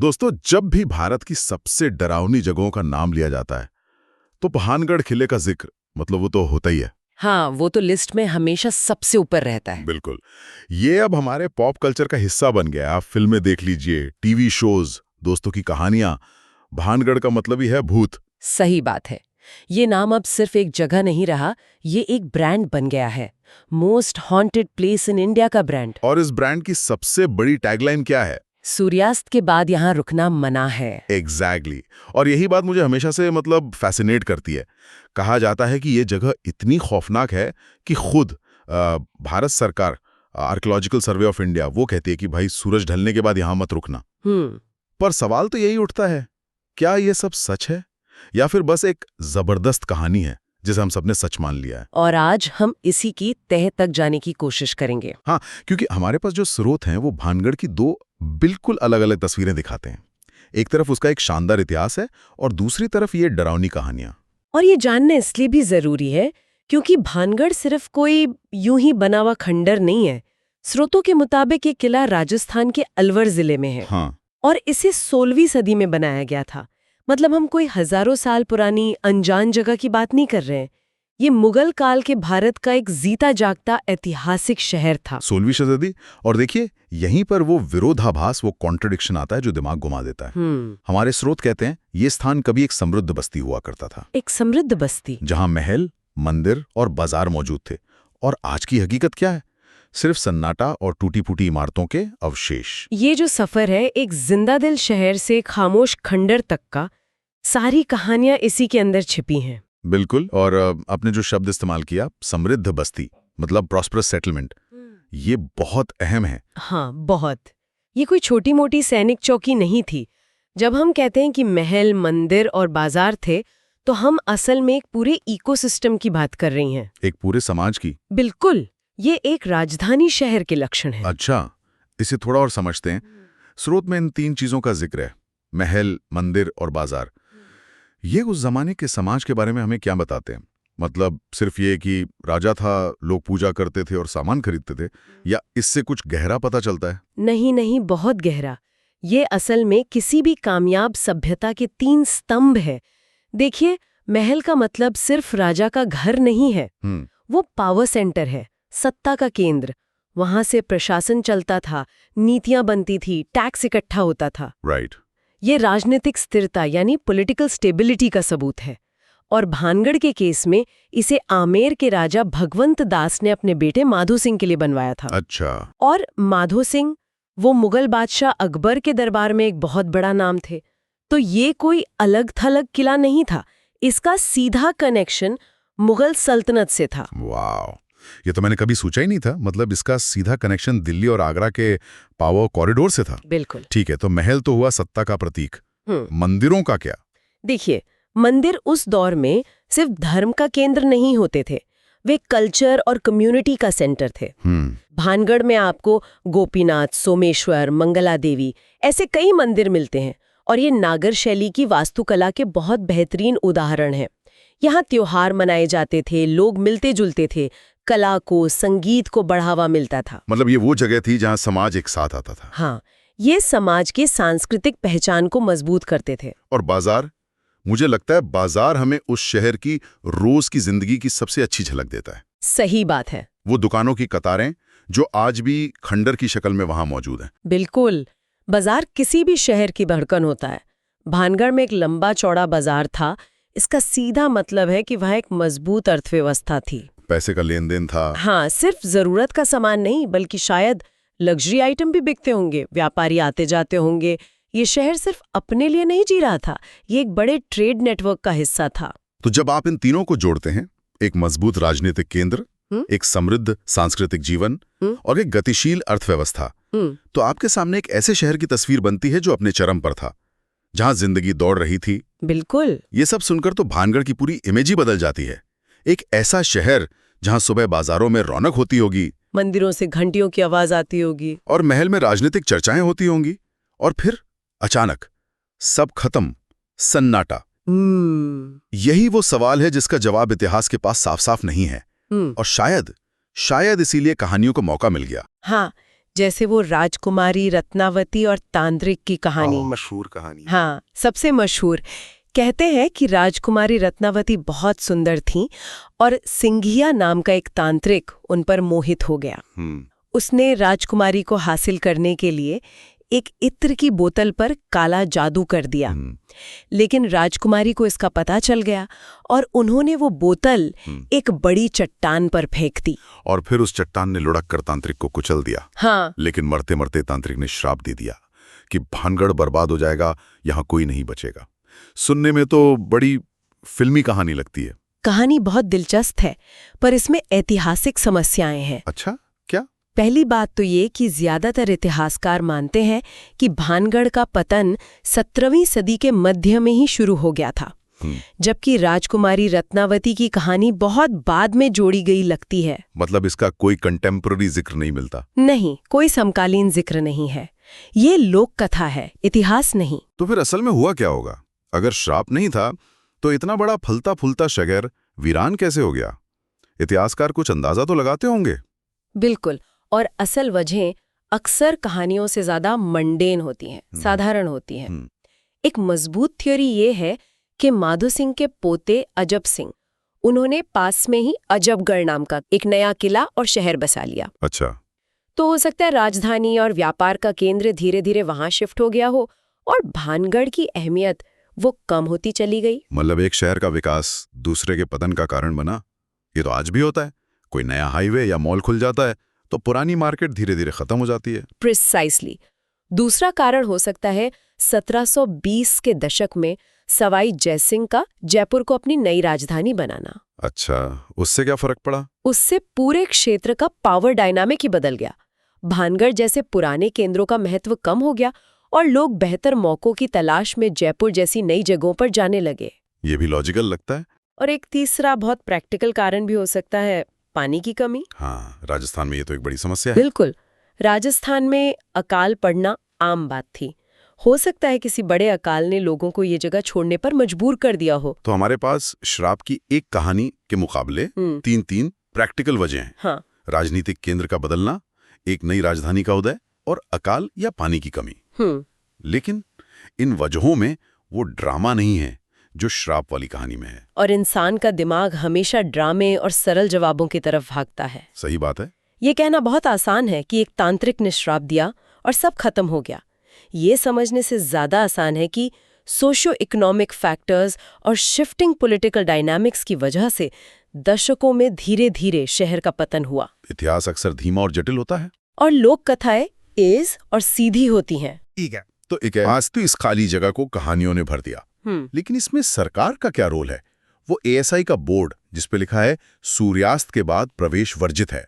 दोस्तों, जब भी भारत की सबसे डरावनी जगहों का नाम लिया जाता है तो भानगढ़ किले का जिक्र मतलब वो तो होता ही है। हाँ, वो तो लिस्ट में हमेशा सबसे ऊपर रहता है। बिल्कुल। ये अब हमारे पॉप कल्चर का हिस्सा बन गया है। आप फिल्में देख लीजिए, टीवी शोज, दोस्तों की कहानियां। भानगढ़ का मतलब ही है भूत। सही बात है। ये नाम अब सिर्फ एक जगह नहीं रहा, ये एक ब्रांड बन गया है। Most haunted place in India का ब्रांड। और इस ब्रांड की सबसे बड़ी टैगलाइन क्या है? सूर्यास्त के बाद यहाँ रुकना मना है। एग्जैक्टली। और यही बात मुझे हमेशा से मतलब फैसिनेट करती है। कहा जाता है कि ये जगह इतनी खौफनाक है कि खुद भारत सरकार, आर्कियोलॉजिकल सर्वे ऑफ इंडिया, वो कहती है कि भाई सूरज ढलने के बाद यहां मत रुकना। पर सवाल तो यही उठता है, क्या ये सब सच है या फिर बस एक जबरदस्त कहानी है जिसे हम सबने सच मान लिया है? और आज हम इसी की तह तक जाने की कोशिश करेंगे। हाँ, क्योंकि हमारे पास जो स्रोत हैं वो भानगढ़ की दो बिल्कुल अलग अलग तस्वीरें दिखाते हैं। एक तरफ उसका एक शानदार इतिहास है और दूसरी तरफ ये डरावनी कहानियां। और ये जानना इसलिए भी जरूरी है क्योंकि भानगढ़ सिर्फ कोई यूं ही बना हुआ खंडर नहीं है। स्रोतों के मुताबिक ये किला राजस्थान के अलवर जिले में है। हाँ। और इसे 16वीं सदी में बनाया गया था। मतलब हम कोई हजारों साल पुरानी अनजान जगह की बात नहीं कर रहे हैं। ये मुगल काल के भारत का एक जीता जागता ऐतिहासिक शहर था। 16वीं शताब्दी। और देखिए, यहीं पर वो विरोधाभास, वो कॉन्ट्रडिक्शन आता है जो दिमाग घुमा देता है। हमारे स्रोत कहते हैं ये स्थान कभी एक समृद्ध बस्ती हुआ करता था। एक समृद्ध बस्ती जहां महल, मंदिर और बाजार मौजूद थे। और आज की हकीकत क्या है? सिर्फ सन्नाटा और टूटी फूटी इमारतों के अवशेष। ये जो सफर है एक जिंदा दिल शहर से खामोश खंडर तक का, सारी कहानियां इसी के अंदर छिपी हैं। बिल्कुल। और आपने जो शब्द इस्तेमाल किया, समृद्ध बस्ती, मतलब प्रॉस्परस सेटलमेंट, ये बहुत अहम है। हाँ, बहुत। ये कोई छोटी मोटी सैनिक चौकी नहीं थी। जब हम कहते हैं कि महल, मंदिर और बाजार थे, तो हम असल में एक पूरे इकोसिस्टम की बात कर रही हैं। एक पूरे समाज की। बिल्कुल। ये एक राजधानी शहर के लक्षण है। अच्छा, इसे थोड़ा और समझते हैं। स्रोत में इन तीन चीजों का जिक्र है, महल, मंदिर और बाजार। ये उस जमाने के समाज के बारे में हमें क्या बताते हैं? मतलब सिर्फ ये कि राजा था, लोग पूजा करते थे और सामान खरीदते थे, या इससे कुछ गहरा पता चलता है? नहीं नहीं, बहुत गहरा। ये असल में किसी भी कामयाब सभ्यता के 3 स्तंभ है। देखिए, महल का मतलब सिर्फ राजा का घर नहीं है। वो पावर सेंटर है, सत्ता का केंद्र। वहां से प्रशासन चलता था, नीतियां बनती थी, टैक्स इकट्ठा होता था। राइट। ये राजनीतिक स्थिरता यानी पॉलिटिकल स्टेबिलिटी का सबूत है। और भानगढ़ के केस में इसे आमेर के राजा भगवंत दास ने अपने बेटे माधो सिंह के लिए बनवाया था। अच्छा। और माधो सिंह वो मुगल बादशाह अकबर के दरबार में एक बहुत बड़ा नाम थे। तो ये कोई अलग थलग किला नहीं था, इसका सीधा कनेक्शन मुगल सल्तनत से था। वाह, ये तो मैंने कभी सोचा ही नहीं था। मतलब इसका सीधा कनेक्शन दिल्ली और आगरा के पावर कॉरिडोर से था। बिल्कुल। ठीक है, तो महल तो हुआ सत्ता का प्रतीक। मंदिरों का क्या? देखिए, मंदिर उस दौर में सिर्फ धर्म का केंद्र नहीं होते थे, वे कल्चर और कम्युनिटी का सेंटर थे। भानगढ़ में आपको गोपीनाथ, सोमेश्वर, मंगला देवी ऐसे कई मंदिर मिलते हैं। और ये नागर शैली की वास्तुकला के बहुत बेहतरीन उदाहरण हैं। यहाँ त्योहार मनाए जाते थे, लोग मिलते जुलते थे, कला को, संगीत को बढ़ावा मिलता था। मतलब ये वो जगह थी जहाँ समाज एक साथ आता था। हाँ, ये समाज के सांस्कृतिक पहचान को मजबूत करते थे। और बाजार, मुझे लगता है बाजार हमें उस शहर की रोज की जिंदगी की सबसे अच्छी झलक देता है। सही बात है। वो दुकानों की कतारें जो आज भी खंडर की शक्ल में वहां मौजूद हैं। बिल्कुल। बाजार किसी भी शहर की धड़कन होता है। भानगढ़ में एक लंबा चौड़ा बाजार था। इसका सीधा मतलब है कि वह एक मजबूत अर्थव्यवस्था थी। पैसे का लेन देन था। हाँ, सिर्फ जरूरत का सामान नहीं, बल्कि शायद लग्जरी आइटम भी बिकते होंगे, व्यापारी आते जाते होंगे। ये शहर सिर्फ अपने लिए नहीं जी रहा था, ये एक बड़े ट्रेड नेटवर्क का हिस्सा था। तो जब आप इन तीनों को जोड़ते हैं, एक मजबूत राजनीतिक केंद्र, एक समृद्ध सांस्कृतिक जीवन और एक गतिशील अर्थव्यवस्था, तो आपके सामने एक ऐसे शहर की तस्वीर बनती है जो अपने चरम पर था, जहां जिंदगी दौड़ रही थी। बिल्कुल। ये सब सुनकर तो भानगढ़ की पूरी इमेज ही बदल जाती है। एक ऐसा शहर जहां सुबह बाजारों में रौनक होती होगी, मंदिरों से घंटियों की आवाज आती होगी, और महल में राजनीतिक चर्चाएं होती होंगी, और फिर अचानक सब खत्म, सन्नाटा। यही वो सवाल है जिसका जवाब इतिहास के पास साफ साफ नहीं है। और शायद इसीलिए कहानियों को मौका मिल गया। हाँ, जैसे वो राजकुमारी रत्नावती और तांत्रिक की कहानी। मशहूर कहानी। हाँ, सबसे मशहूर। कहते हैं कि राजकुमारी रत्नावती बहुत सुंदर थीं और सिंघिया नाम का एक तांत्रिक उन पर मोहित हो गया। उसने राजकुमारी को हासिल करने के लिए एक इत्र की बोतल पर काला जादू कर दिया। लेकिन राजकुमारी को इसका पता चल गया और उन्होंने वो बोतल एक बड़ी चट्टान पर फेंक दी। और फिर उस चट्टान ने लुढ़क कर तांत्रिक को कुचल दिया। हाँ। लेकिन मरते मरते तांत्रिक ने श्राप दे दिया कि भानगढ़ बर्बाद हो जाएगा, यहाँ कोई नहीं बचेगा। सुनने में तो बड़ी फिल्मी कहानी लगती है। कहानी बहुत दिलचस्प है, पर इसमें ऐतिहासिक समस्याएं हैं। अच्छा, क्या? पहली बात तो ये कि ज्यादातर इतिहासकार मानते हैं कि भानगढ़ का पतन 17वीं सदी के मध्य में ही शुरू हो गया था, जबकि राजकुमारी रत्नावती की कहानी बहुत बाद में जोड़ी गई लगती है। मतलब इसका कोई कंटेम्पररी जिक्र नहीं मिलता? नहीं, कोई समकालीन जिक्र नहीं है। ये लोक कथा है, इतिहास नहीं। तो फिर असल में हुआ क्या होगा? अगर श्राप नहीं था तो इतना बड़ा फलता फूलता शहर वीरान कैसे हो गया? इतिहासकार कुछ अंदाजा तो लगाते होंगे। बिल्कुल, और असल वजह अक्सर कहानियों से ज्यादा मंडेन होती हैं, साधारण होती हैं। एक मजबूत थ्योरी ये है कि माधो सिंह के पोते अजब सिंह, उन्होंने पास में ही अजबगढ़ नाम का एक नया किला और शहर बसा लिया। अच्छा। तो हो सकता है राजधानी और व्यापार का केंद्र धीरे धीरे वहां शिफ्ट हो गया हो और भानगढ़ की अहमियत वो कम होती चली गई। मतलब एक शहर का विकास दूसरे के पतन का कारण बना। ये तो आज भी होता है। कोई नया हाईवे या मॉल खुल जाता है तो पुरानी मार्केट धीरे धीरे खत्म हो जाती है। प्रिसाइसली। दूसरा कारण हो सकता है 1720 के दशक में सवाई जयसिंह का जयपुर को अपनी नई राजधानी बनाना। अच्छा, उससे क्या फर्क पड़ा? उससे पूरे क्षेत्र का पावर डायनामिक ही बदल गया। भानगढ़ जैसे पुराने केंद्रों का महत्व कम हो गया और लोग बेहतर मौकों की तलाश में जयपुर जैसी नई जगहों पर जाने लगे। ये भी लॉजिकल लगता है। और एक तीसरा बहुत प्रैक्टिकल कारण भी हो सकता है, पानी की कमी। हाँ, राजस्थान में ये तो एक बड़ी समस्या है। बिल्कुल, राजस्थान में अकाल पड़ना आम बात थी। हो सकता है किसी बड़े अकाल ने लोगों को ये जगह छोड़ने पर मजबूर कर दिया हो। तो हमारे पास श्राप की एक कहानी के मुकाबले तीन प्रैक्टिकल वजह हैं। हाँ। राजनीतिक केंद्र का बदलना, एक नई राजधानी का उदय और अकाल या पानी की कमी। लेकिन इन वजहों में वो ड्रामा नहीं है जो श्राप वाली कहानी में है। और इंसान का दिमाग हमेशा ड्रामे और सरल जवाबों की तरफ भागता है। सही बात है। ये कहना बहुत आसान है कि एक तांत्रिक ने श्राप दिया और सब खत्म हो गया। ये समझने से ज्यादा आसान है कि सोशो इकोनॉमिक फैक्टर्स और शिफ्टिंग पॉलिटिकल डायनामिक्स की वजह से दशकों में धीरे धीरे शहर का पतन हुआ। इतिहास अक्सर धीमा और जटिल होता है और लोक कथाएं तेज और सीधी होती हैं। ठीक है, तो आज तो इस खाली जगह को कहानियों ने भर दिया। लेकिन इसमें सरकार का क्या रोल है? वो एएसआई का बोर्ड जिसपे लिखा है सूर्यास्त के बाद प्रवेश वर्जित है,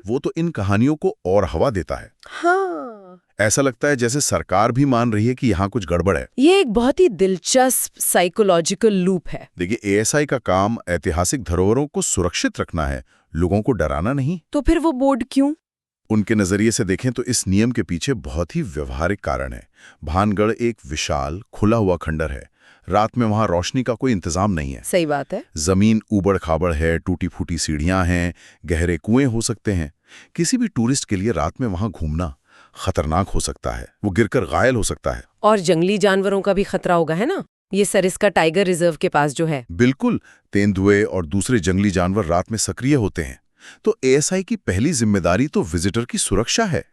वो तो इन कहानियों को और हवा देता है। हाँ। ऐसा लगता है जैसे सरकार भी मान रही है कि यहाँ कुछ गड़बड़ है। ये एक बहुत ही दिलचस्प साइकोलॉजिकल लूप है। देखिए, एएसआई का काम ऐतिहासिक धरोहरों को सुरक्षित रखना है, लोगों को डराना नहीं। तो फिर वो बोर्ड क्यों? उनके नजरिए से देखें तो इस नियम के पीछे बहुत ही व्यवहारिक कारण है। भानगढ़ एक विशाल खुला हुआ खंडर है। रात में वहां रोशनी का कोई इंतजाम नहीं है। सही बात है। जमीन ऊबड़ खाबड़ है, टूटी फूटी सीढ़ियां हैं, गहरे कुएं हो सकते हैं। किसी भी टूरिस्ट के लिए रात में वहां घूमना खतरनाक हो सकता है, वो गिरकर घायल हो सकता है। और जंगली जानवरों का भी खतरा होगा, है ना? ये सरिस्का टाइगर रिजर्व के पास जो है। बिल्कुल, तेंदुए और दूसरे जंगली जानवर रात में सक्रिय होते हैं। तो एएसआई की पहली जिम्मेदारी तो विजिटर की सुरक्षा है।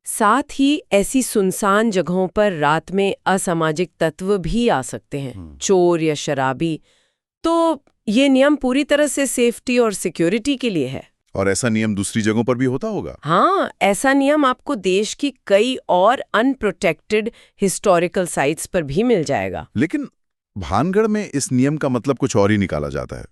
साथ ही ऐसी सुनसान जगहों पर रात में असामाजिक तत्व भी आ सकते हैं, चोर या शराबी। तो ये नियम पूरी तरह से सेफ्टी और सिक्योरिटी के लिए है। और ऐसा नियम दूसरी जगहों पर भी होता होगा? हाँ, ऐसा नियम आपको देश की कई और अनप्रोटेक्टेड हिस्टोरिकल साइट्स पर भी मिल जाएगा। लेकिन भानगढ़ में इस नियम का मतलब कुछ और ही निकाला जाता है।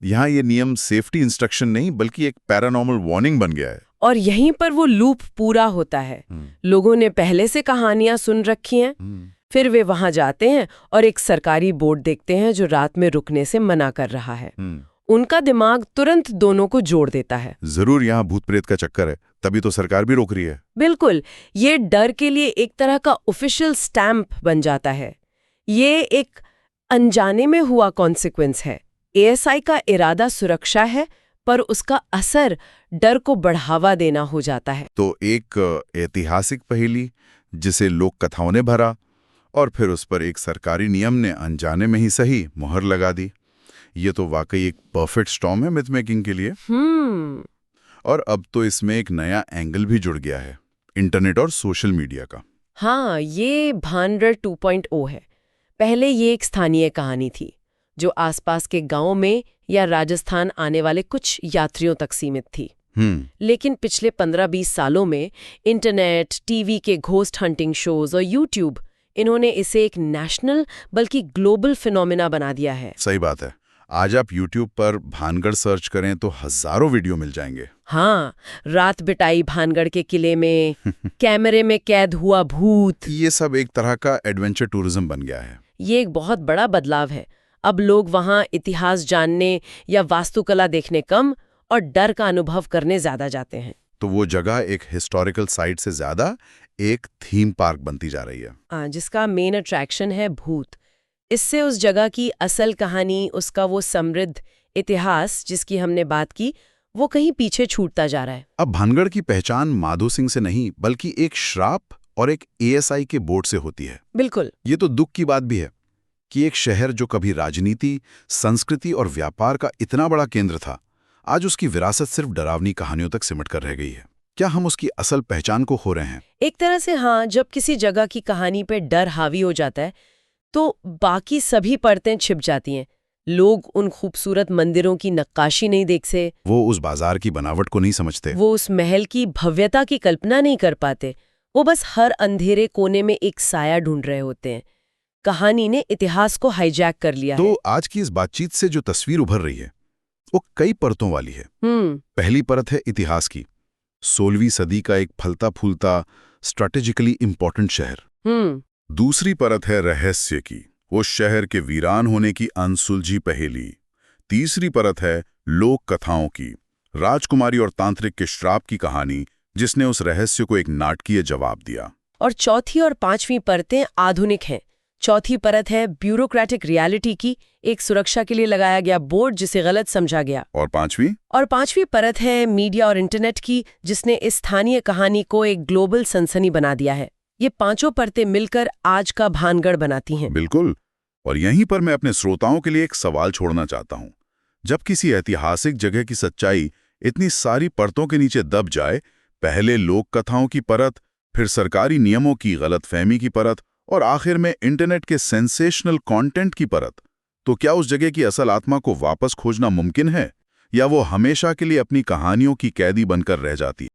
यहाँ ये नियम सेफ्टी इंस्ट्रक्शन नहीं बल्कि एक पैरानॉर्मल वार्निंग बन गया है। और यहीं पर वो लूप पूरा होता है। लोगों ने पहले से कहानियां सुन रखी हैं, फिर वे वहां जाते हैं और एक सरकारी बोर्ड देखते हैं जो रात में रुकने से मना कर रहा है। उनका दिमाग तुरंत दोनों को जोड़ देता है। जरूर यहाँ भूत प्रेत का चक्कर है, तभी तो सरकार भी रोक रही है। बिल्कुल, ये डर के लिए एक तरह का ऑफिशियल स्टैंप बन जाता है। ये एक अनजाने में हुआ कॉन्सिक्वेंस है। एएसआई का इरादा सुरक्षा है, पर उसका असर डर को बढ़ावा देना हो जाता है। तो एक ऐतिहासिक पहेली जिसे लोक कथाओं ने भरा और फिर उस पर एक सरकारी नियम ने अनजाने में ही सही मोहर लगा दी। ये तो वाकई एक परफेक्ट स्टॉर्म है मिथ मेकिंग के लिए। और अब तो इसमें एक नया एंगल भी जुड़ गया है, इंटरनेट और सोशल मीडिया का। हाँ, ये भानगढ़ 2.0 है। पहले ये एक स्थानीय कहानी थी जो आसपास के गांव में या राजस्थान आने वाले कुछ यात्रियों तक सीमित थी। लेकिन पिछले 15-20 सालों में इंटरनेट, टीवी के घोस्ट हंटिंग शोज और यूट्यूब, इन्होंने इसे एक नेशनल बल्कि ग्लोबल फिनोमेना बना दिया है। सही बात है। आज आप YouTube पर भानगढ़ सर्च करें तो हजारों वीडियो मिल जाएंगे। हाँ, रात बिताई भानगढ़ के किले में, कैमरे में कैद हुआ भूत, ये सब एक तरह का एडवेंचर टूरिज्म बन गया है। ये एक बहुत बड़ा बदलाव है। अब लोग वहाँ इतिहास जानने या वास्तुकला देखने कम और डर का अनुभव करने ज्यादा जाते हैं। तो वो जगह एक हिस्टोरिकल साइट से ज्यादा एक थीम पार्क बनती जा रही है। जिसका मेन अट्रैक्शन है भूत। इससे उस जगह की असल कहानी, उसका वो समृद्ध इतिहास जिसकी हमने बात की, वो कहीं पीछे छूटता जा रहा है। अब भानगढ़ की पहचान माधो सिंह से नहीं बल्कि एक श्राप और एक ASI के बोर्ड से होती है। बिल्कुल। ये तो दुख की बात भी है कि एक शहर जो कभी राजनीति, संस्कृति और व्यापार का इतना बड़ा केंद्र था, आज उसकी विरासत सिर्फ डरावनी कहानियों तक सिमट कर रह गई है। क्या हम उसकी असल पहचान को खो रहे हैं? एक तरह से हाँ। जब किसी जगह की कहानी पे डर हावी हो जाता है तो बाकी सभी परतें छिप जाती हैं। लोग उन खूबसूरत मंदिरों की नक्काशी नहीं देख से, वो उस बाजार की बनावट को नहीं समझते, वो उस महल की भव्यता की कल्पना नहीं कर पाते। वो बस हर अंधेरे कोने में एक साया ढूंढ रहे होते हैं। कहानी ने इतिहास को हाईजैक कर लिया है। तो आज की इस बातचीत से जो तस्वीर उभर रही है वो कई परतों वाली है। पहली परत है इतिहास की। 16वीं सदी का एक फलता फूलता स्ट्रैटेजिकली इंपॉर्टेंट शहर। दूसरी परत है रहस्य की, वो शहर के वीरान होने की अनसुलझी पहेली। तीसरी परत है लोक कथाओं की, राजकुमारी और तांत्रिक के श्राप की कहानी जिसने उस रहस्य को एक नाटकीय जवाब दिया। और चौथी और पांचवी परतें आधुनिक हैं। चौथी परत है ब्यूरोक्रेटिक रियलिटी की, एक सुरक्षा के लिए लगाया गया बोर्ड जिसे गलत समझा गया। और पांचवी परत है मीडिया और इंटरनेट की, जिसने इस स्थानीय कहानी को एक ग्लोबल सनसनी बना दिया है। ये पांचों परतें मिलकर आज का भानगढ़ बनाती हैं। बिल्कुल। और यहीं पर मैं अपने श्रोताओं के लिए एक सवाल छोड़ना चाहता हूं। जब किसी ऐतिहासिक जगह की सच्चाई इतनी सारी परतों के नीचे दब जाए, पहले लोक कथाओं की परत, फिर सरकारी नियमों की गलतफहमी की परत और आखिर में इंटरनेट के सेंसेशनल कंटेंट की परत, तो क्या उस जगह की असल आत्मा को वापस खोजना मुमकिन है या वो हमेशा के लिए अपनी कहानियों की कैदी बनकर रह जाती है?